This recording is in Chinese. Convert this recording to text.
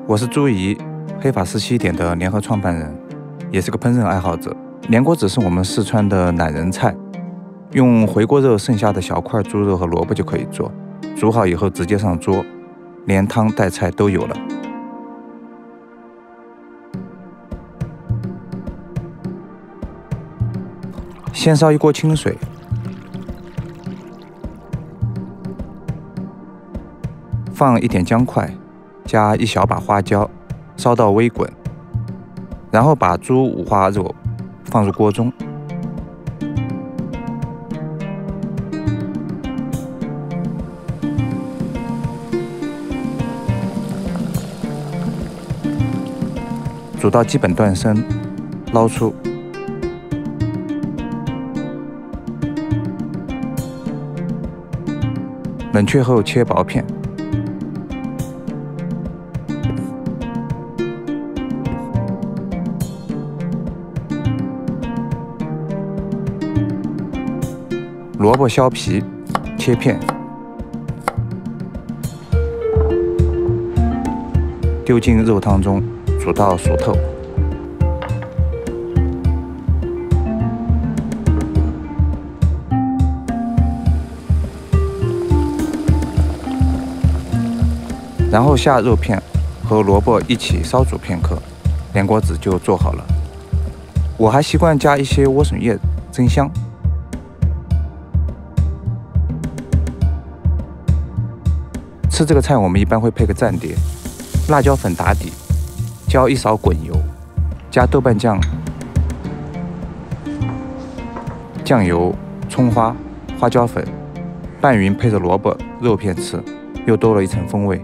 我是朱怡，黑法师西点的联合创办人，也是个烹饪爱好者。莲锅子是我们四川的懒人菜，用回锅肉剩下的小块猪肉和萝卜就可以做，煮好以后直接上桌，连汤带菜都有了。先烧一锅清水，放一点姜块，加一小把花椒，烧到微滚，然后把猪五花肉放入锅中，煮到基本断生，捞出。冷却后切薄片，萝卜削皮，切片，丢进肉汤中，煮到熟透。然后下肉片和萝卜一起烧煮片刻，莲锅子就做好了。我还习惯加一些莴笋叶增香。吃这个菜我们一般会配个蘸碟，辣椒粉打底，浇一勺滚油，加豆瓣酱、酱油、葱花、花椒粉，拌匀配着萝卜、肉片吃，又多了一层风味。